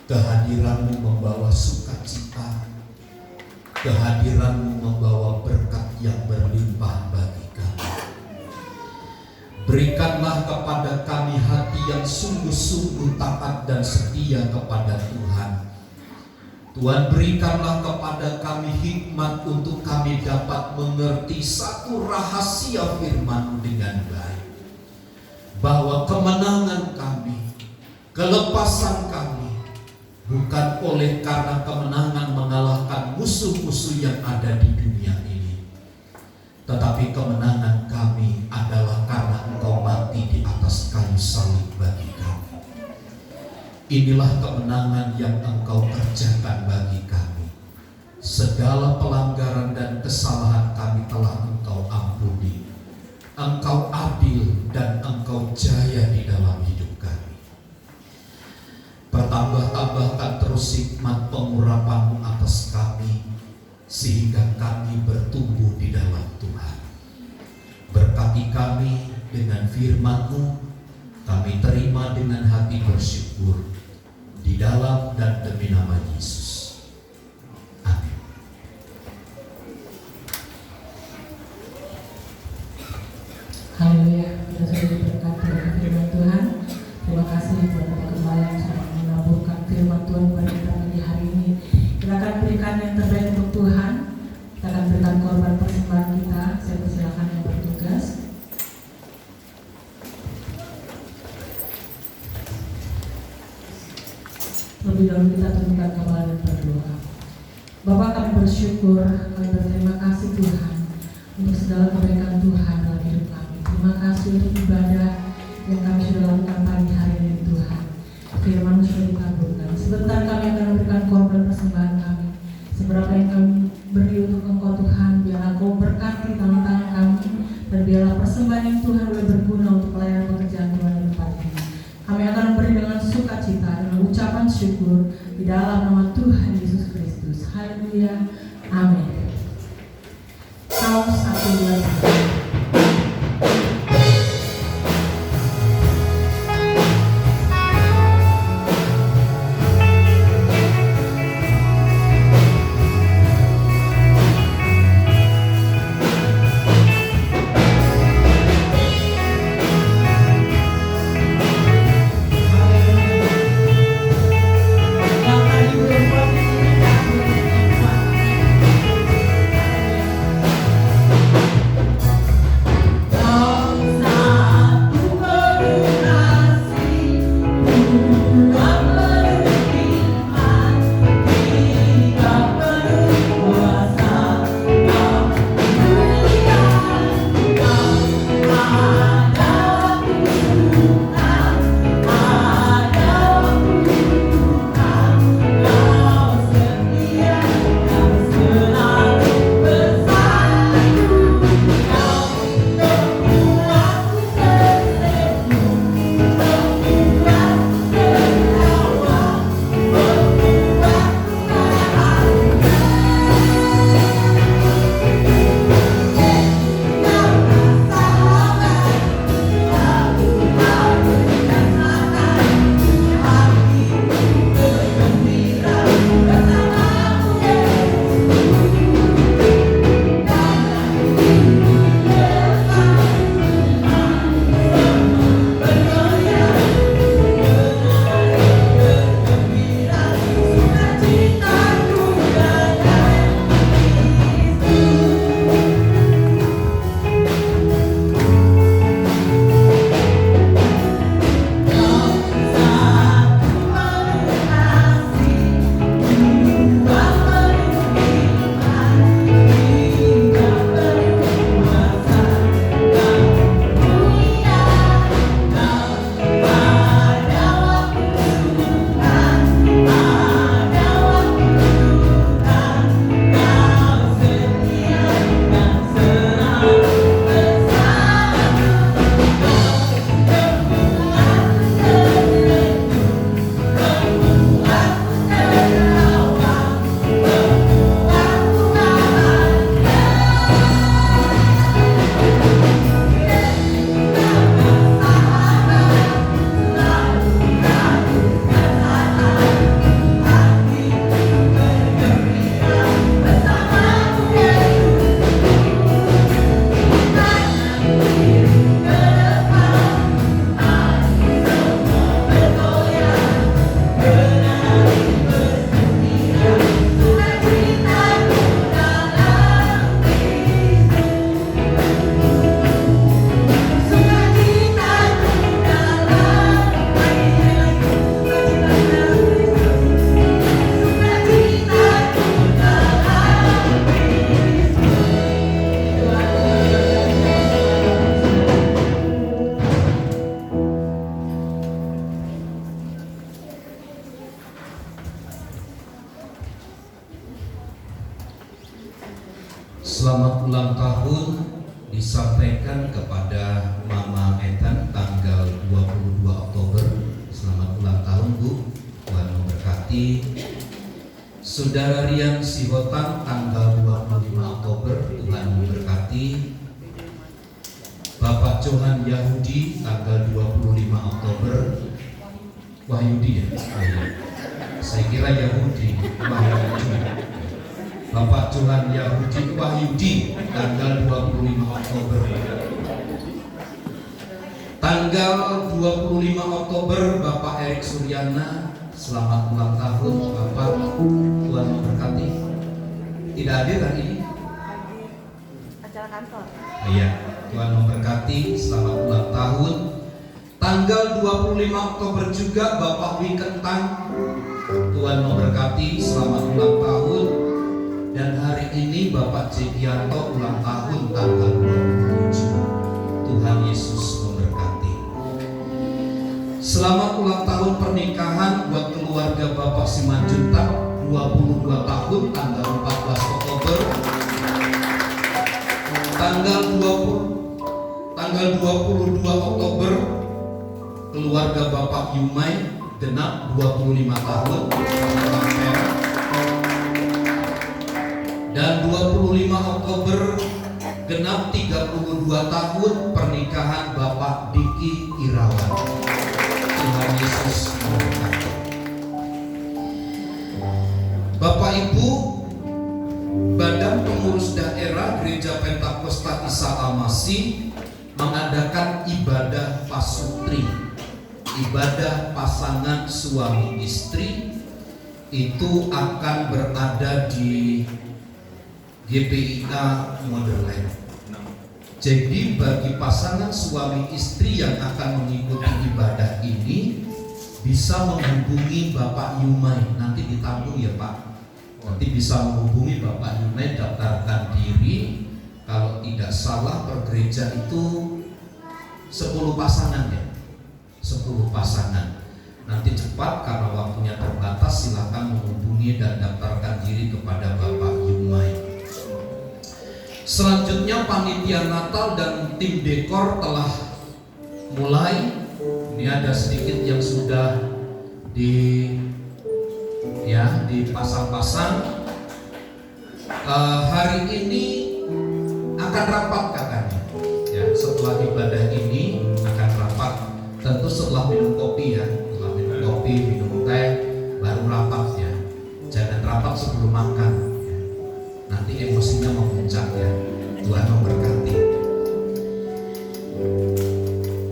Kehadiranmu membawa sukacita, kehadiranmu membawa berkat yang berlimpah bagi kami. Berikanlah kepada kami hati yang sungguh-sungguh taat dan setia kepada Tuhan. Tuhan, berikanlah kepada kami hikmat untuk kami dapat mengerti satu rahasia firman-Mu dengan baik, bahwa kemenangan kami, kelepasan kami bukan oleh karena kemenangan mengalahkan musuh-musuh yang ada di dunia ini, tetapi kemenangan kami adalah karena Engkau mati di atas kayu salib bagi kami. Inilah kemenangan yang Engkau kerjakan bagi kami. Segala pelanggaran dan kesalahan kami telah Engkau ampuni. Engkau adil dan Engkau jaya di dalam hidup kami. Bertambah-tambahkan terus hikmat pengurapan-Mu atas kami, sehingga kami bertumbuh di dalam Tuhan. Berkati kami dengan firman-Mu, kami terima dengan hati bersyukur di dalam dan demi nama Yesus. Amin. Haleluya, kita sudah diberkati oleh firman Tuhan. Terima kasih buat Bapak Gembala yang sudah menaburkan firman Tuhan kepada kita pagi hari ini. Kita akan berikan yang terbaik untuk Tuhan. Kita akan berikan korban persembahan kita. Saya persilakan yang bertugas. Lebih dahulu kita tundukkan kepala dan berdoa. Bapak, kami bersyukur, kami berterima kasih Tuhan untuk segala kebaikan Tuhan dalam hidup kami. Terima kasih untuk ibadah yang kami sudah lakukan pagi hari ini Tuhan. Firman-Mu sudah dikabulkan. Sebentar kami akan memberikan korban persembahan kami. Seberapa yang kami beri untuk Engkau Tuhan, biarlah Engkau berkati tangan-tangan kami, dan biarlah persembahan yang Tuhan boleh berguna untuk pelayanan pekerjaan Tuhan di tempat ini. Kami akan memberi dengan sukacita, dengan ucapan syukur di dalam nama Tuhan Yesus Kristus. Haleluya. Amin. Saum 1:2. Yang tadi belum kepada Mama Ethan tanggal 22 Oktober. Selamat ulang tahun Bu, Tuhan memberkati. Saudara Rian Sihotan tanggal 25 Oktober, Tuhan memberkati. Bapak Johan Yahudi tanggal 25 Oktober. Wahyudi ya? Saya kira Yahudi, Wahyudi. Bapak Johan Yahudi Wahyudi tanggal 25 Oktober. Tanggal 25 Oktober Bapak Erik Suryana. Selamat ulang tahun Bapak, Tuhan memberkati. Tidak hadir hari ini? Acara kantor. Iya, Tuhan memberkati. Selamat ulang tahun. Tanggal 25 Oktober juga Bapak Wikentang. Tuhan memberkati. Selamat ulang tahun. Dan hari ini Bapak Cekianto ulang tahun tanggal 27. Tuhan Yesus memberkati. Selamat ulang tahun pernikahan buat keluarga Bapak Simanjuntak, 22 tahun tanggal 14 Oktober. Tanggal 22 Oktober keluarga Bapak Yumai genap 25 tahun. Dan 25 Oktober genap 32 tahun pernikahan Bapak Diki Irawan. Tuhan Yesus memberkati. Bapak Ibu, Badan Pengurus Daerah Gereja Pentakosta Isa Al-Masih mengadakan ibadah pasutri, ibadah pasangan suami istri. Itu akan berada di GPIA Motherland. Jadi bagi pasangan suami istri yang akan mengikuti ibadah ini bisa menghubungi Bapak Yumai. Nanti ditanggung ya Pak. Nanti bisa menghubungi Bapak Yumai, daftarkan diri. Kalau tidak salah per gereja itu 10 pasangan ya, 10 pasangan. Nanti cepat karena waktunya terbatas, silakan menghubungi dan daftarkan diri kepada Bapak Yumai. Selanjutnya panitia Natal dan tim dekor telah mulai. Ini ada sedikit yang sudah dipasang-pasang. Hari ini akan rapat katanya. Ya, setelah ibadah ini akan rapat. Tentu setelah minum kopi ya, setelah minum kopi, minum teh, baru rapat ya. Jangan rapat sebelum makan. Ya. Nanti emosinya memuncak ya. Tuhan memberkati.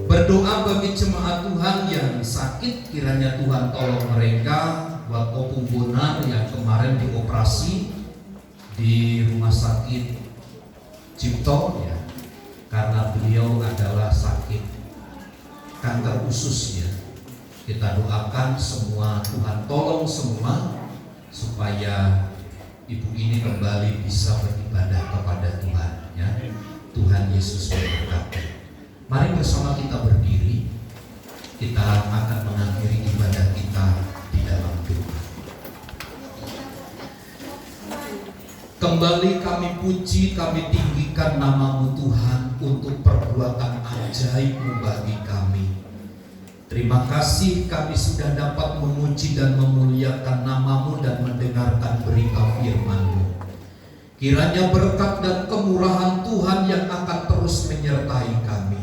Berdoa bagi jemaat Tuhan yang sakit, kiranya Tuhan tolong mereka. Buat Opung Bonar yang kemarin dioperasi di rumah sakit Cipto ya, karena beliau adalah sakit kanker usus ya. Kita doakan semua, Tuhan tolong semua supaya ibu ini kembali bisa beribadah kepada Tuhan ya. Tuhan Yesus memberkati. Mari bersama kita berdiri. Kita akan mengakhiri ibadah kita di dalam doa. Kembali kami puji, kami tinggikan nama-Mu Tuhan untuk perbuatan ajaib-Mu bagi kami. Terima kasih kami sudah dapat memuji dan memuliakan nama-Mu dan mendengarkan berita firman-Mu. Kiranya berkat dan kemurahan Tuhan yang akan terus menyertai kami.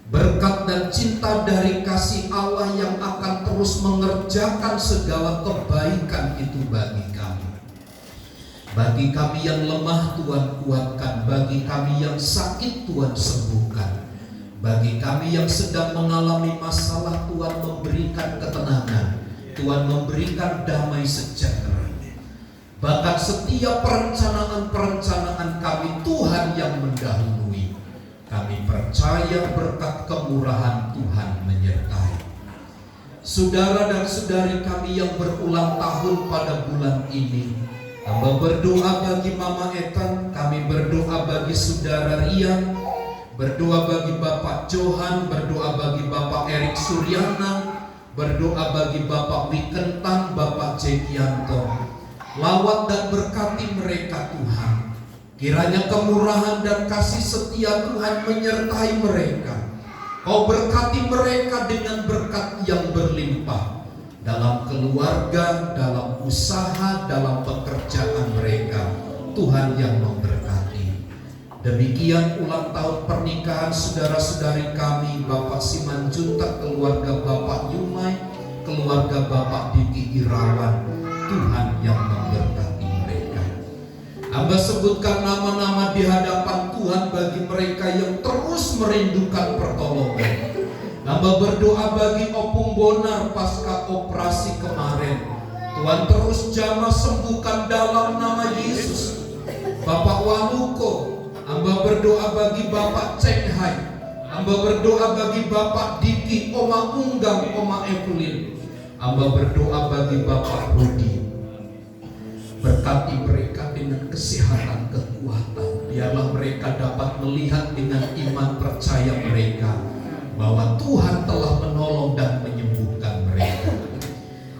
Berkat dan cinta dari kasih Allah yang akan terus mengerjakan segala kebaikan itu bagi kami. Bagi kami yang lemah Tuhan kuatkan, bagi kami yang sakit Tuhan sembuhkan. Bagi kami yang sedang mengalami masalah Tuhan memberikan ketenangan, Tuhan memberikan damai sejahtera. Bahkan setiap perencanaan-perencanaan kami Tuhan yang mendahului. Kami percaya berkat kemurahan Tuhan menyertai. Saudara dan saudari kami yang berulang tahun pada bulan ini, kami berdoa bagi Mama Ethan, kami berdoa bagi saudara Rian, berdoa bagi Bapak Johan, berdoa bagi Bapak Erik Suryana, berdoa bagi Bapak Wikentang, Bapak Cekianto. Lawat dan berkati mereka Tuhan. Kiranya kemurahan dan kasih setia Tuhan menyertai mereka. Kau berkati mereka dengan berkat yang berlimpah dalam keluarga, dalam usaha, dalam pekerjaan mereka. Tuhan yang memberkati. Demikian ulang tahun pernikahan saudara-saudari kami, Bapak Simanjuntak, keluarga Bapak Yumai, keluarga Bapak Diki Irawan. Tuhan yang memberkati mereka. Hamba sebutkan nama-nama di hadapan Tuhan bagi mereka yang terus merindukan pertolongan. Hamba berdoa bagi Opung Bonar pasca operasi kemarin. Tuhan terus jamah sembuhkan dalam nama Yesus. Bapak Waluko, hamba berdoa bagi Bapak Cheng Hai. Hamba berdoa bagi Bapak Diki, Oma Unggang, Oma Evelyn. Hamba berdoa bagi Bapak Rudi. Berkati mereka dengan kesehatan, kekuatan. Biarlah mereka dapat melihat dengan iman percaya mereka bahwa Tuhan telah menolong dan menyembuhkan mereka.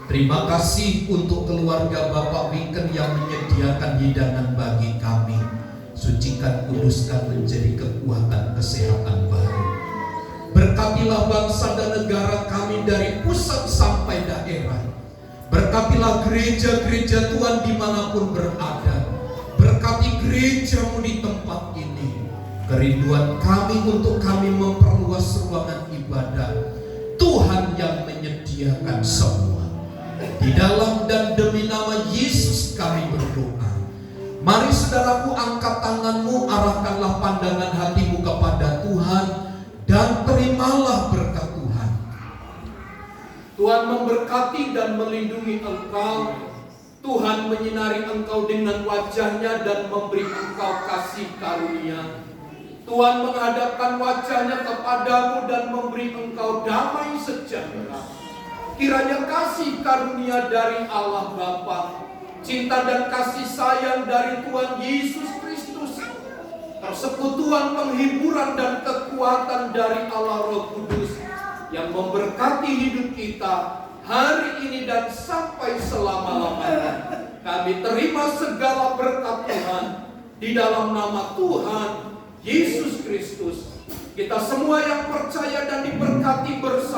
Terima kasih untuk keluarga Bapak Wiken yang menyediakan hidangan bagi kami. Sucikan, kuduskan menjadi kekuatan kesehatan baru. Berkatilah bangsa dan negara kami dari pusat sampai daerah. Berkatilah gereja-gereja Tuhan dimanapun berada. Berkati gerejamu di tempat ini. Kerinduan kami untuk kami memperluas ruangan ibadah. Tuhan yang menyediakan semua. Di dalam dan demi nama Yesus kami berdoa. Mari saudaraku, angkat tanganmu, arahkanlah pandangan hatimu kepada Tuhan dan terimalah berkat Tuhan. Tuhan memberkati dan melindungi engkau. Tuhan menyinari engkau dengan wajahnya dan memberi engkau kasih karunia. Tuhan menghadapkan wajahnya kepadamu dan memberi engkau damai sejahtera. Kiranya kasih karunia dari Allah Bapa, cinta dan kasih sayang dari Tuhan Yesus Kristus, persekutuan penghiburan dan kekuatan dari Allah Roh Kudus yang memberkati hidup kita hari ini dan sampai selama-lamanya. Kami terima segala berkat Tuhan di dalam nama Tuhan Yesus Kristus. Kita semua yang percaya dan diberkati bersama